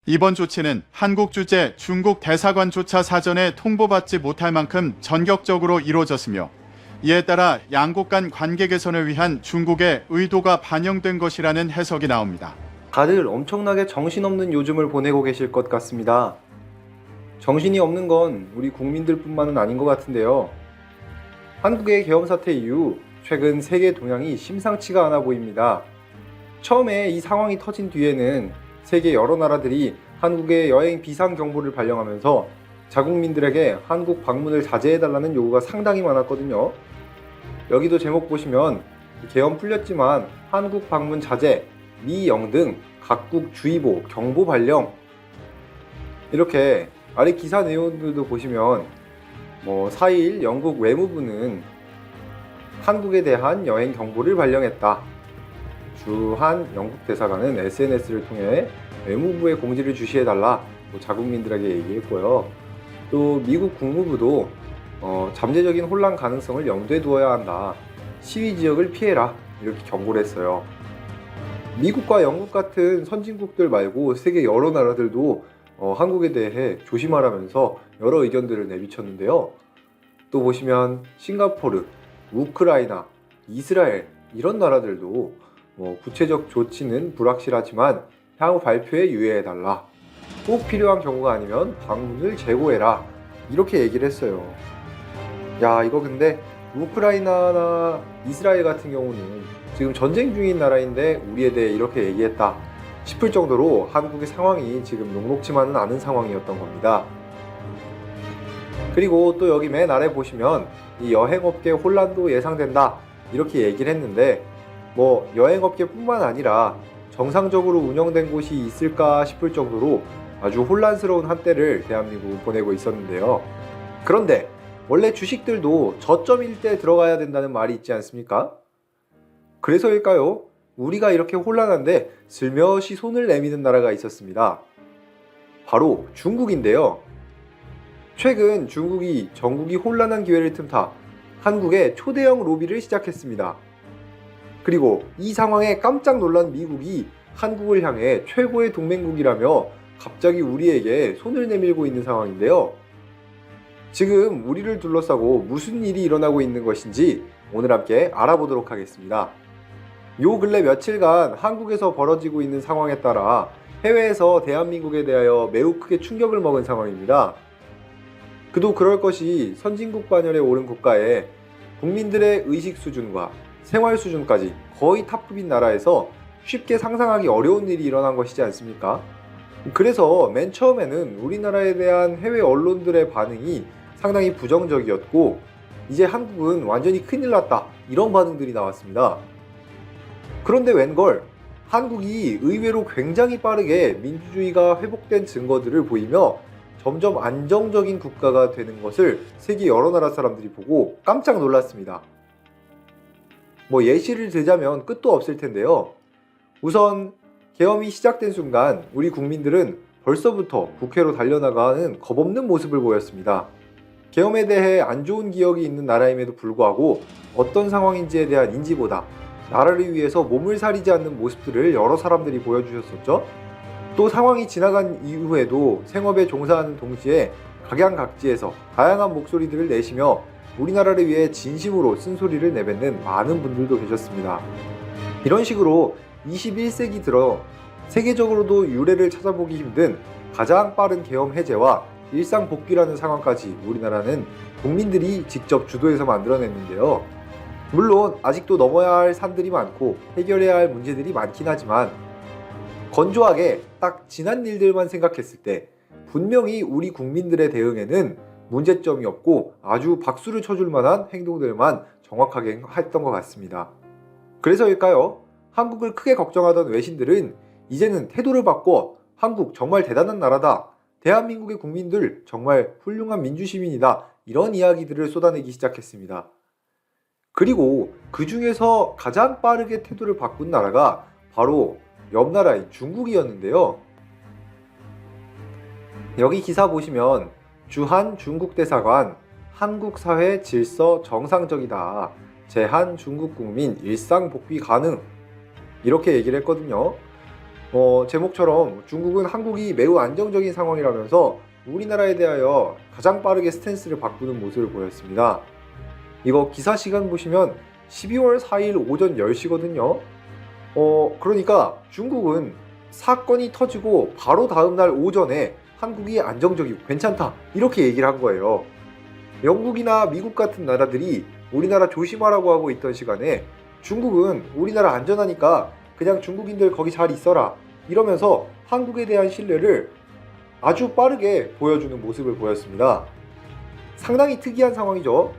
이번 조치는 한국 주재 중국 대사관조차 사전에 통보받지 못할 만큼 전격적으로 이루어졌으며 이에 따라 양국 간 관계 개선을 위한 중국의 의도가 반영된 것이라는 해석이 나옵니다. 다들 엄청나게 정신없는 요즘을 보내고 계실 것 같습니다. 정신이 없는 건 우리 국민들뿐만은 아닌 것 같은데요. 한국의 계엄 사태 이후 최근 세계 동향이 심상치가 않아 보입니다. 처음에 이 상황이 터진 뒤에는 세계 여러 나라들이 한국의 여행 비상 경보를 발령하면서 자국민들에게 한국 방문을 자제해달라는 요구가 상당히 많았거든요. 여기도 제목 보시면 계엄 풀렸지만 한국 방문 자제, 미, 영 등 각국 주의보, 경보 발령, 이렇게 아래 기사 내용들도 보시면 4일 영국 외무부는 한국에 대한 여행 경보를 발령했다. 주한 영국 대사관은 SNS를 통해 외무부에 공지를 주시해달라 자국민들에게 얘기했고요. 또 미국 국무부도 잠재적인 혼란 가능성을 염두에 두어야 한다. 시위 지역을 피해라. 이렇게 경고를 했어요. 미국과 영국 같은 선진국들 말고 세계 여러 나라들도 한국에 대해 조심하라면서 여러 의견들을 내비쳤는데요. 또 보시면 싱가포르, 우크라이나, 이스라엘 이런 나라들도 구체적 조치는 불확실하지만 향후 발표에 유의해달라. 꼭 필요한 경우가 아니면 방문을 재고해라. 이렇게 얘기를 했어요. 야, 이거 근데 우크라이나나 이스라엘 같은 경우는 지금 전쟁 중인 나라인데 우리에 대해 이렇게 얘기했다 싶을 정도로 한국의 상황이 지금 녹록지만은 않은 상황이었던 겁니다. 그리고 또 여기 맨 아래 보시면 이 여행업계 혼란도 예상된다 이렇게 얘기를 했는데 여행업계뿐만 아니라 정상적으로 운영된 곳이 있을까 싶을 정도로 아주 혼란스러운 한때를 대한민국은 보내고 있었는데요. 그런데 원래 주식들도 저점일 때 들어가야 된다는 말이 있지 않습니까? 그래서일까요? 우리가 이렇게 혼란한데 슬며시 손을 내미는 나라가 있었습니다. 바로 중국인데요. 최근 중국이 전국이 혼란한 기회를 틈타 한국에 초대형 로비를 시작했습니다. 그리고 이 상황에 깜짝 놀란 미국이 한국을 향해 최고의 동맹국이라며 갑자기 우리에게 손을 내밀고 있는 상황인데요. 지금 우리를 둘러싸고 무슨 일이 일어나고 있는 것인지 오늘 함께 알아보도록 하겠습니다. 요 근래 며칠간 한국에서 벌어지고 있는 상황에 따라 해외에서 대한민국에 대하여 매우 크게 충격을 먹은 상황입니다. 그도 그럴 것이 선진국 반열에 오른 국가에 국민들의 의식 수준과 생활 수준까지 거의 탑급인 나라에서 쉽게 상상하기 어려운 일이 일어난 것이지 않습니까? 그래서 맨 처음에는 우리나라에 대한 해외 언론들의 반응이 상당히 부정적이었고 이제 한국은 완전히 큰일 났다 이런 반응들이 나왔습니다. 그런데 웬걸 한국이 의외로 굉장히 빠르게 민주주의가 회복된 증거들을 보이며 점점 안정적인 국가가 되는 것을 세계 여러 나라 사람들이 보고 깜짝 놀랐습니다. 예시를 들자면 끝도 없을 텐데요. 우선 계엄이 시작된 순간 우리 국민들은 벌써부터 국회로 달려나가는 겁없는 모습을 보였습니다. 계엄에 대해 안 좋은 기억이 있는 나라임에도 불구하고 어떤 상황인지에 대한 인지보다 나라를 위해서 몸을 사리지 않는 모습들을 여러 사람들이 보여주셨었죠. 또 상황이 지나간 이후에도 생업에 종사하는 동시에 각양각지에서 다양한 목소리들을 내시며 우리나라를 위해 진심으로 쓴소리를 내뱉는 많은 분들도 계셨습니다. 이런 식으로 21세기 들어 세계적으로도 유례를 찾아보기 힘든 가장 빠른 계엄 해제와 일상 복귀라는 상황까지 우리나라는 국민들이 직접 주도해서 만들어냈는데요. 물론 아직도 넘어야 할 산들이 많고 해결해야 할 문제들이 많긴 하지만 건조하게 딱 지난 일들만 생각했을 때 분명히 우리 국민들의 대응에는 문제점이 없고 아주 박수를 쳐줄 만한 행동들만 정확하게 했던 것 같습니다. 그래서일까요? 한국을 크게 걱정하던 외신들은 이제는 태도를 바꿔 한국 정말 대단한 나라다. 대한민국의 국민들 정말 훌륭한 민주시민이다. 이런 이야기들을 쏟아내기 시작했습니다. 그리고 그 중에서 가장 빠르게 태도를 바꾼 나라가 바로 옆 나라인 중국이었는데요. 여기 기사 보시면 주한 중국 대사관 한국 사회 질서 정상적이다. 제한 중국 국민 일상 복귀 가능. 이렇게 얘기를 했거든요. 제목처럼 중국은 한국이 매우 안정적인 상황이라면서 우리나라에 대하여 가장 빠르게 스탠스를 바꾸는 모습을 보였습니다. 이거 기사 시간 보시면 12월 4일 오전 10시거든요. 그러니까 중국은 사건이 터지고 바로 다음날 오전에 한국이 안정적이고 괜찮다 이렇게 얘기를 한 거예요. 영국이나 미국 같은 나라들이 우리나라 조심하라고 하고 있던 시간에 중국은 우리나라 안전하니까 그냥 중국인들 거기 잘 있어라 이러면서 한국에 대한 신뢰를 아주 빠르게 보여주는 모습을 보였습니다. 상당히 특이한 상황이죠.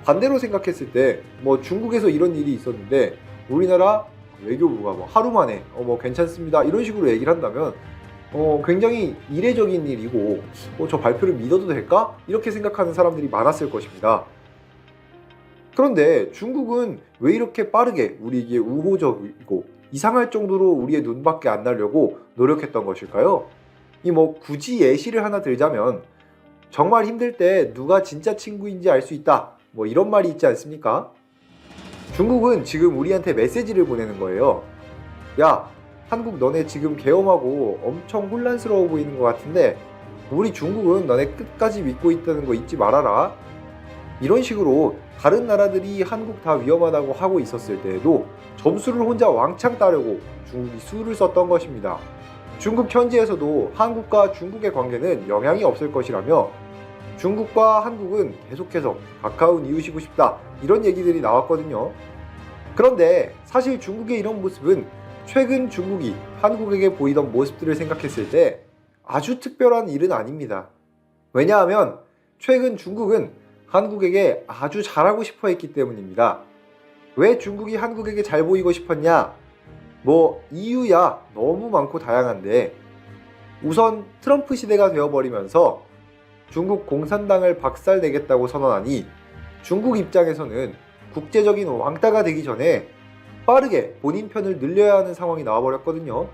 반대로 생각했을 때 중국에서 이런 일이 있었는데 우리나라 외교부가 하루 만에 괜찮습니다 이런 식으로 얘기를 한다면 굉장히 이례적인 일이고 저 발표를 믿어도 될까? 이렇게 생각하는 사람들이 많았을 것입니다. 그런데 중국은 왜 이렇게 빠르게 우리에게 우호적이고 이상할 정도로 우리의 눈밖에 안 나려고 노력했던 것일까요? 굳이 예시를 하나 들자면 정말 힘들 때 누가 진짜 친구인지 알 수 있다 이런 말이 있지 않습니까? 중국은 지금 우리한테 메시지를 보내는 거예요. 야, 한국 너네 지금 계엄하고 엄청 혼란스러워 보이는 것 같은데 우리 중국은 너네 끝까지 믿고 있다는 거 잊지 말아라. 이런 식으로 다른 나라들이 한국 다 위험하다고 하고 있었을 때에도 점수를 혼자 왕창 따려고 중국이 수를 썼던 것입니다. 중국 현지에서도 한국과 중국의 관계는 영향이 없을 것이라며 중국과 한국은 계속해서 가까운 이웃이고 싶다 이런 얘기들이 나왔거든요. 그런데 사실 중국의 이런 모습은 최근 중국이 한국에게 보이던 모습들을 생각했을 때 아주 특별한 일은 아닙니다. 왜냐하면 최근 중국은 한국에게 아주 잘하고 싶어 했기 때문입니다. 왜 중국이 한국에게 잘 보이고 싶었냐? 이유야 너무 많고 다양한데 우선 트럼프 시대가 되어버리면서 중국 공산당을 박살내겠다고 선언하니 중국 입장에서는 국제적인 왕따가 되기 전에 빠르게 본인 편을 늘려야 하는 상황이 나와버렸거든요.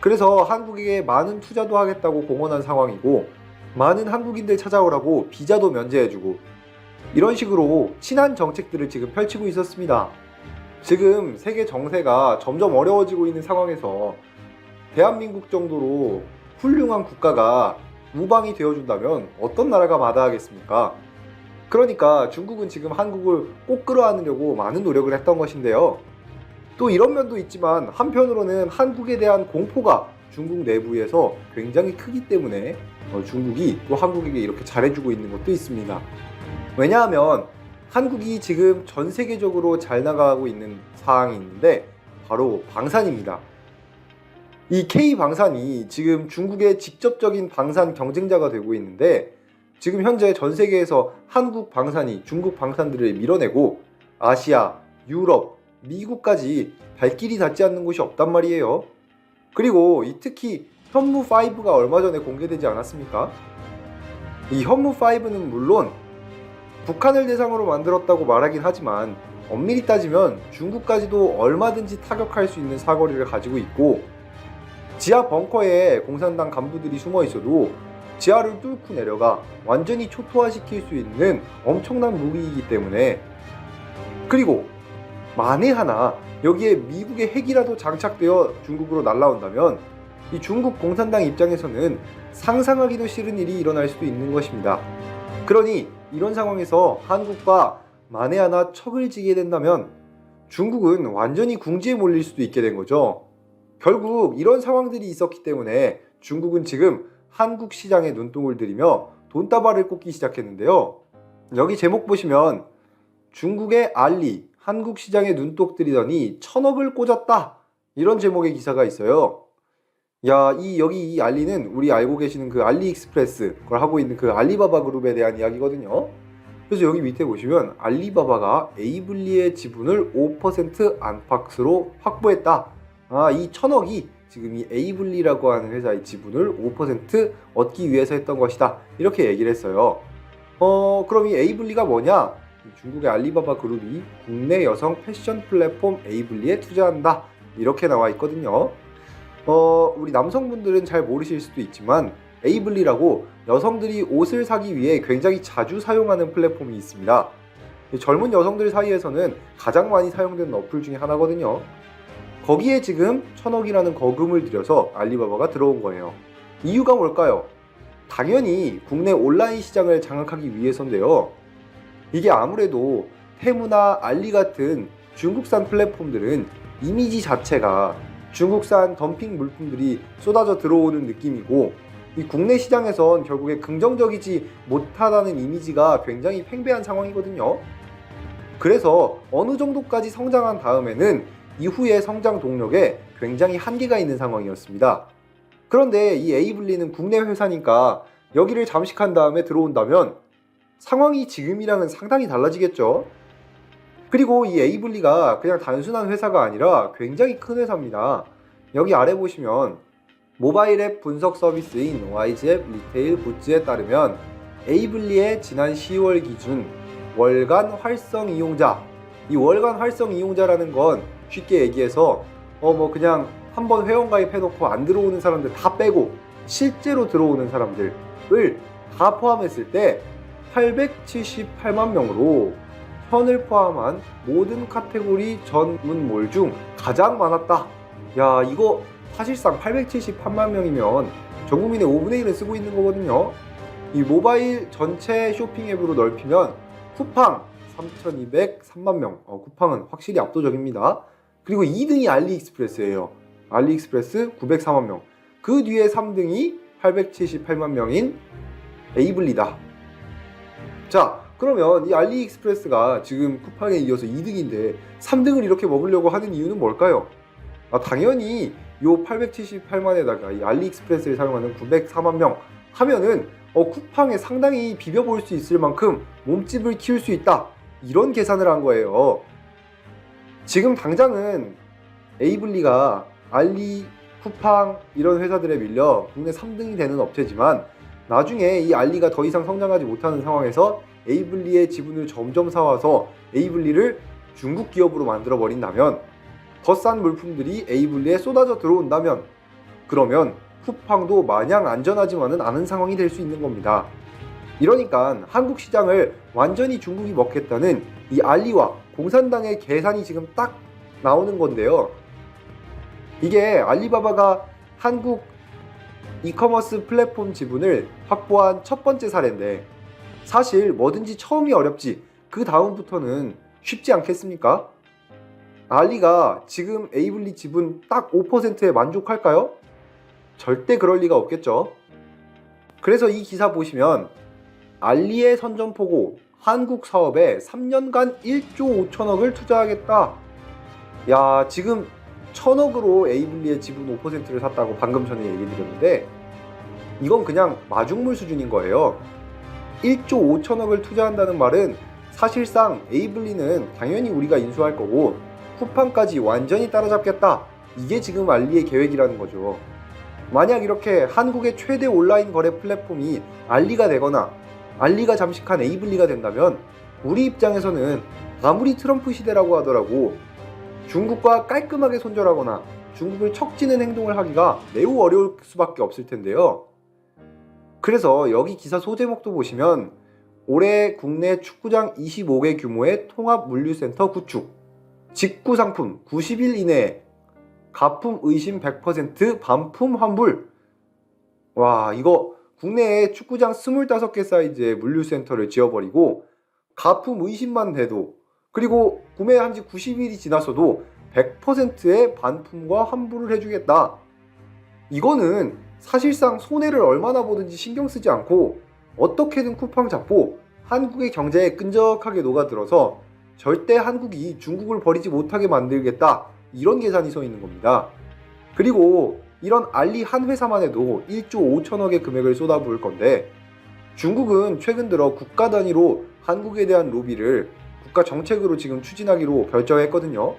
그래서 한국에게 많은 투자도 하겠다고 공언한 상황이고 많은 한국인들 찾아오라고 비자도 면제해주고 이런 식으로 친한 정책들을 지금 펼치고 있었습니다. 지금 세계 정세가 점점 어려워지고 있는 상황에서 대한민국 정도로 훌륭한 국가가 우방이 되어준다면 어떤 나라가 마다하겠습니까? 그러니까 중국은 지금 한국을 꼭 끌어안으려고 많은 노력을 했던 것인데요. 또 이런 면도 있지만 한편으로는 한국에 대한 공포가 중국 내부에서 굉장히 크기 때문에 중국이 또 한국에게 이렇게 잘해주고 있는 것도 있습니다. 왜냐하면 한국이 지금 전 세계적으로 잘 나가고 있는 사항이 있는데 바로 방산입니다. 이 K방산이 지금 중국의 직접적인 방산 경쟁자가 되고 있는데 지금 현재 전 세계에서 한국 방산이 중국 방산들을 밀어내고 아시아, 유럽, 미국까지 발길이 닿지 않는 곳이 없단 말이에요. 그리고 특히 현무5가 얼마 전에 공개되지 않았습니까? 이 현무5는 물론 북한을 대상으로 만들었다고 말하긴 하지만 엄밀히 따지면 중국까지도 얼마든지 타격할 수 있는 사거리를 가지고 있고 지하 벙커에 공산당 간부들이 숨어 있어도 지하를 뚫고 내려가 완전히 초토화시킬 수 있는 엄청난 무기이기 때문에 그리고 만에 하나 여기에 미국의 핵이라도 장착되어 중국으로 날아온다면 이 중국 공산당 입장에서는 상상하기도 싫은 일이 일어날 수도 있는 것입니다. 그러니 이런 상황에서 한국과 만에 하나 척을 지게 된다면 중국은 완전히 궁지에 몰릴 수도 있게 된 거죠. 결국 이런 상황들이 있었기 때문에 중국은 지금 한국 시장에 눈독을 들이며 돈다발을 꽂기 시작했는데요. 여기 제목 보시면 중국의 알리, 한국 시장에 눈독 들이더니 1000억을 꽂았다 이런 제목의 기사가 있어요. 여기 이 알리는 우리 알고 계시는 그 알리익스프레스 그걸 하고 있는 그 알리바바 그룹에 대한 이야기거든요. 그래서 여기 밑에 보시면 알리바바가 에이블리의 지분을 5% 안팎으로 확보했다. 이 1000억이 지금 이 에이블리라고 하는 회사의 지분을 5% 얻기 위해서 했던 것이다. 이렇게 얘기를 했어요. 그럼 이 에이블리가 뭐냐? 중국의 알리바바 그룹이 국내 여성 패션 플랫폼 에이블리에 투자한다. 이렇게 나와 있거든요. 우리 남성분들은 잘 모르실 수도 있지만 에이블리라고 여성들이 옷을 사기 위해 굉장히 자주 사용하는 플랫폼이 있습니다. 젊은 여성들 사이에서는 가장 많이 사용되는 어플 중에 하나거든요. 거기에 지금 1,000억이라는 거금을 들여서 알리바바가 들어온 거예요. 이유가 뭘까요? 당연히 국내 온라인 시장을 장악하기 위해서인데요. 이게 아무래도 테무나 알리 같은 중국산 플랫폼들은 이미지 자체가 중국산 덤핑 물품들이 쏟아져 들어오는 느낌이고, 이 국내 시장에선 결국에 긍정적이지 못하다는 이미지가 굉장히 팽배한 상황이거든요. 그래서 어느 정도까지 성장한 다음에는 이후의 성장 동력에 굉장히 한계가 있는 상황이었습니다. 그런데 이 에이블리는 국내 회사니까 여기를 잠식한 다음에 들어온다면 상황이 지금이랑은 상당히 달라지겠죠. 그리고 이 에이블리가 그냥 단순한 회사가 아니라 굉장히 큰 회사입니다. 여기 아래 보시면 모바일 앱 분석 서비스인 YG앱 리테일 굿즈에 따르면 에이블리의 지난 10월 기준 월간 활성 이용자, 이 월간 활성 이용자라는 건 쉽게 얘기해서 그냥 한번 회원 가입해놓고 안 들어오는 사람들 다 빼고 실제로 들어오는 사람들을 다 포함했을 때 878만 명으로 현을 포함한 모든 카테고리 전문몰 중 가장 많았다. 야, 이거 사실상 878만 명이면 전 국민의 5분의 1은 쓰고 있는 거거든요. 이 모바일 전체 쇼핑 앱으로 넓히면 쿠팡 3,203만 명, 쿠팡은 확실히 압도적입니다. 그리고 2등이 알리익스프레스예요. 알리익스프레스 904만 명. 그 뒤에 3등이 878만 명인 에이블리다. 자, 그러면 이 알리익스프레스가 지금 쿠팡에 이어서 2등인데 3등을 이렇게 먹으려고 하는 이유는 뭘까요? 당연히 요 878만에다가 이 알리익스프레스를 사용하는 904만 명 하면은 쿠팡에 상당히 비벼볼 수 있을 만큼 몸집을 키울 수 있다, 이런 계산을 한 거예요. 지금 당장은 에이블리가 알리, 쿠팡 이런 회사들에 밀려 국내 3등이 되는 업체지만 나중에 이 알리가 더 이상 성장하지 못하는 상황에서 에이블리의 지분을 점점 사와서 에이블리를 중국 기업으로 만들어 버린다면, 더 싼 물품들이 에이블리에 쏟아져 들어온다면, 그러면 쿠팡도 마냥 안전하지만은 않은 상황이 될 수 있는 겁니다. 이러니까 한국 시장을 완전히 중국이 먹겠다는 이 알리와 공산당의 계산이 지금 딱 나오는 건데요. 이게 알리바바가 한국 이커머스 플랫폼 지분을 확보한 첫 번째 사례인데, 사실 뭐든지 처음이 어렵지 그 다음부터는 쉽지 않겠습니까? 알리가 지금 에이블리 지분 딱 5%에 만족할까요? 절대 그럴 리가 없겠죠. 그래서 이 기사 보시면 알리의 선전포고 한국 사업에 3년간 1조 5천억을 투자하겠다. 야, 지금 1,000억으로 에이블리의 지분 5%를 샀다고 방금 전에 얘기 드렸는데, 이건 그냥 마중물 수준인 거예요. 1조 5천억을 투자한다는 말은 사실상 에이블리는 당연히 우리가 인수할 거고 쿠팡까지 완전히 따라잡겠다, 이게 지금 알리의 계획이라는 거죠. 만약 이렇게 한국의 최대 온라인 거래 플랫폼이 알리가 되거나 알리가 잠식한 에이블리가 된다면 우리 입장에서는 아무리 트럼프 시대라고 하더라도 중국과 깔끔하게 손절하거나 중국을 척지는 행동을 하기가 매우 어려울 수밖에 없을 텐데요. 그래서 여기 기사 소제목도 보시면 올해 국내 축구장 25개 규모의 통합 물류센터 구축, 직구 상품 90일 이내에 가품 의심 100% 반품 환불. 와, 이거 국내에 축구장 25개 사이즈의 물류센터를 지어버리고 가품 의심만 돼도, 그리고 구매한 지 90일이 지났어도 100%의 반품과 환불을 해주겠다. 이거는 사실상 손해를 얼마나 보든지 신경 쓰지 않고 어떻게든 쿠팡 잡고 한국의 경제에 끈적하게 녹아들어서 절대 한국이 중국을 버리지 못하게 만들겠다, 이런 계산이 서 있는 겁니다. 그리고 이런 알리 한 회사만 해도 1조 5천억의 금액을 쏟아부을 건데, 중국은 최근 들어 국가 단위로 한국에 대한 로비를 국가 정책으로 지금 추진하기로 결정했거든요.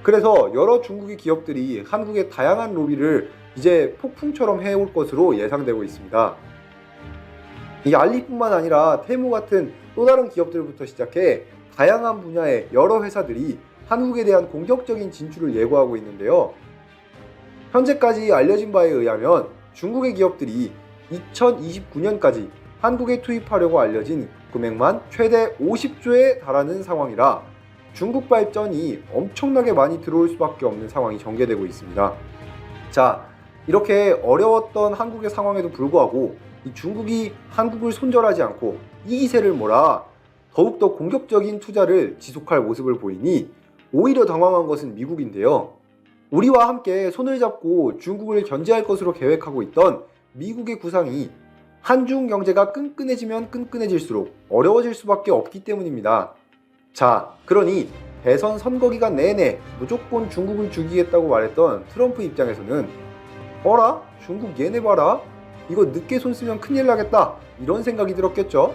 그래서 여러 중국의 기업들이 한국의 다양한 로비를 이제 폭풍처럼 해올 것으로 예상되고 있습니다. 이 알리뿐만 아니라 테무 같은 또 다른 기업들부터 시작해 다양한 분야의 여러 회사들이 한국에 대한 공격적인 진출을 예고하고 있는데요. 현재까지 알려진 바에 의하면 중국의 기업들이 2029년까지 한국에 투입하려고 알려진 금액만 최대 50조에 달하는 상황이라 중국 발전이 엄청나게 많이 들어올 수밖에 없는 상황이 전개되고 있습니다. 자, 이렇게 어려웠던 한국의 상황에도 불구하고 이 중국이 한국을 손절하지 않고 이 기세를 몰아 더욱더 공격적인 투자를 지속할 모습을 보이니 오히려 당황한 것은 미국인데요. 우리와 함께 손을 잡고 중국을 견제할 것으로 계획하고 있던 미국의 구상이 한중 경제가 끈끈해지면 끈끈해질수록 어려워질 수밖에 없기 때문입니다. 자, 그러니 대선 선거 기간 내내 무조건 중국을 죽이겠다고 말했던 트럼프 입장에서는 어라? 중국 얘네 봐라? 이거 늦게 손 쓰면 큰일 나겠다, 이런 생각이 들었겠죠.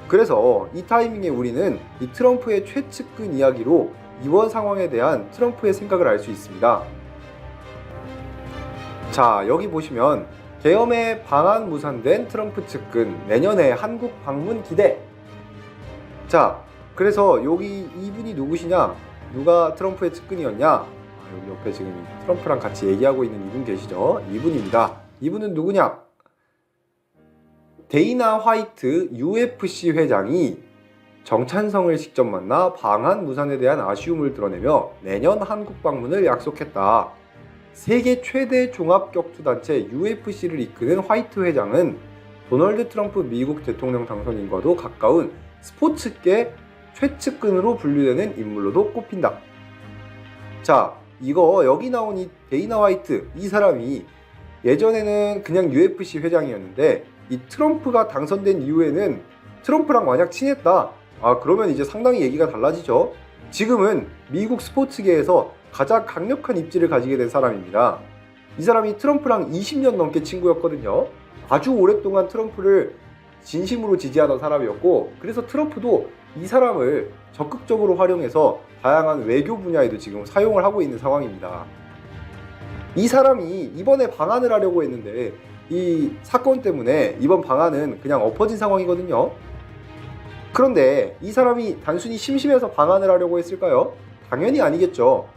그래서 이 타이밍에 우리는 이 트럼프의 최측근 이야기로 이번 상황에 대한 트럼프의 생각을 알 수 있습니다. 자, 여기 보시면 계엄에 방한 무산된 트럼프 측근 내년에 한국 방문 기대. 자, 그래서 여기 이분이 누구시냐? 누가 트럼프의 측근이었냐? 여기 옆에 지금 트럼프랑 같이 얘기하고 있는 이분 계시죠? 이분입니다. 이분은 누구냐? 데이나 화이트 UFC 회장이 정찬성을 직접 만나 방한 무산에 대한 아쉬움을 드러내며 내년 한국 방문을 약속했다. 세계 최대 종합격투단체 UFC를 이끄는 화이트 회장은 도널드 트럼프 미국 대통령 당선인과도 가까운 스포츠계 최측근으로 분류되는 인물로도 꼽힌다. 자, 이거 여기 나온 이 데이나 화이트, 이 사람이 예전에는 그냥 UFC 회장이었는데 이 트럼프가 당선된 이후에는 트럼프랑 만약 친했다, 그러면 이제 상당히 얘기가 달라지죠. 지금은 미국 스포츠계에서 가장 강력한 입지를 가지게 된 사람입니다. 이 사람이 트럼프랑 20년 넘게 친구였거든요. 아주 오랫동안 트럼프를 진심으로 지지하던 사람이었고, 그래서 트럼프도 이 사람을 적극적으로 활용해서 다양한 외교 분야에도 지금 사용을 하고 있는 상황입니다. 이 사람이 이번에 방한을 하려고 했는데 이 사건 때문에 이번 방한은 그냥 엎어진 상황이거든요. 그런데 이 사람이 단순히 심심해서 방한을 하려고 했을까요? 당연히 아니겠죠.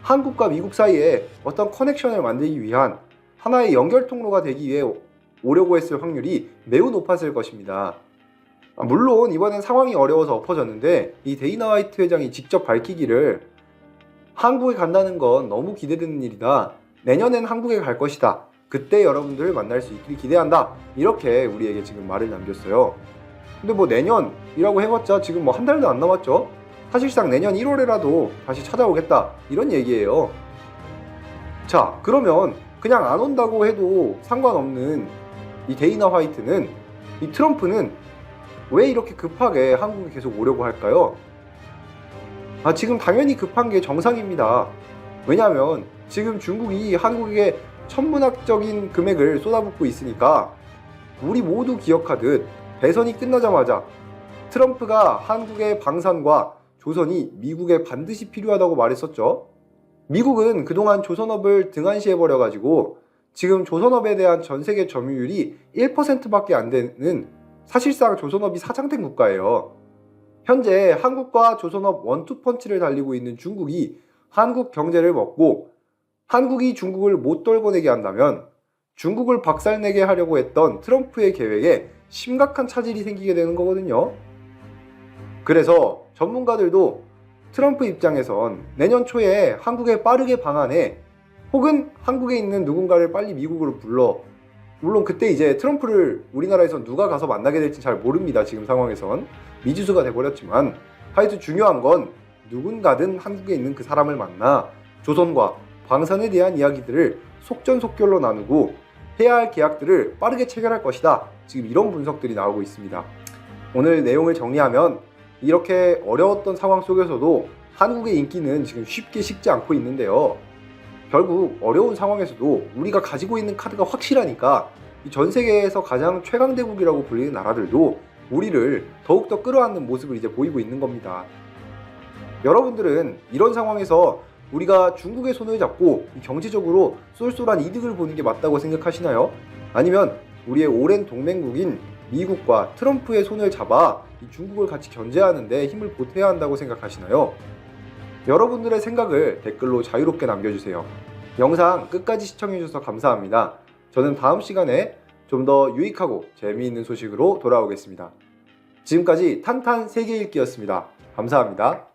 한국과 미국 사이에 어떤 커넥션을 만들기 위한 하나의 연결 통로가 되기 위해 오려고 했을 확률이 매우 높았을 것입니다. 물론 이번엔 상황이 어려워서 엎어졌는데 이 데이나 화이트 회장이 직접 밝히기를 한국에 간다는 건 너무 기대되는 일이다. 내년엔 한국에 갈 것이다. 그때 여러분들을 만날 수 있길 기대한다. 이렇게 우리에게 지금 말을 남겼어요. 근데 뭐 내년이라고 해봤자 지금 뭐 한 달도 안 남았죠. 사실상 내년 1월에라도 다시 찾아오겠다, 이런 얘기예요. 자, 그러면 그냥 안 온다고 해도 상관없는 이 데이나 화이트는, 이 트럼프는 왜 이렇게 급하게 한국에 계속 오려고 할까요? 지금 당연히 급한 게 정상입니다. 왜냐하면 지금 중국이 한국에 천문학적인 금액을 쏟아붓고 있으니까. 우리 모두 기억하듯 대선이 끝나자마자 트럼프가 한국의 방산과 조선이 미국에 반드시 필요하다고 말했었죠. 미국은 그동안 조선업을 등한시해버려가지고 지금 조선업에 대한 전 세계 점유율이 1%밖에 안 되는, 사실상 조선업이 사장된 국가예요. 현재 한국과 조선업 원투펀치를 달리고 있는 중국이 한국 경제를 먹고 한국이 중국을 못 돌보내게 한다면 중국을 박살내게 하려고 했던 트럼프의 계획에 심각한 차질이 생기게 되는 거거든요. 그래서 전문가들도 트럼프 입장에선 내년 초에 한국에 빠르게 방한해, 혹은 한국에 있는 누군가를 빨리 미국으로 불러, 물론 그때 이제 트럼프를 우리나라에선 누가 가서 만나게 될지 잘 모릅니다. 지금 상황에선 미지수가 돼버렸지만, 하여튼 중요한 건 누군가든 한국에 있는 그 사람을 만나 조선과 방산에 대한 이야기들을 속전속결로 나누고 해야 할 계약들을 빠르게 체결할 것이다. 지금 이런 분석들이 나오고 있습니다. 오늘 내용을 정리하면 이렇게 어려웠던 상황 속에서도 한국의 인기는 지금 쉽게 식지 않고 있는데요. 결국 어려운 상황에서도 우리가 가지고 있는 카드가 확실하니까 전 세계에서 가장 최강대국이라고 불리는 나라들도 우리를 더욱더 끌어안는 모습을 이제 보이고 있는 겁니다. 여러분들은 이런 상황에서 우리가 중국의 손을 잡고 경제적으로 쏠쏠한 이득을 보는 게 맞다고 생각하시나요? 아니면 우리의 오랜 동맹국인 미국과 트럼프의 손을 잡아 중국을 같이 견제하는 데 힘을 보태야 한다고 생각하시나요? 여러분들의 생각을 댓글로 자유롭게 남겨주세요. 영상 끝까지 시청해주셔서 감사합니다. 저는 다음 시간에 좀 더 유익하고 재미있는 소식으로 돌아오겠습니다. 지금까지 탄탄 세계 읽기였습니다. 감사합니다.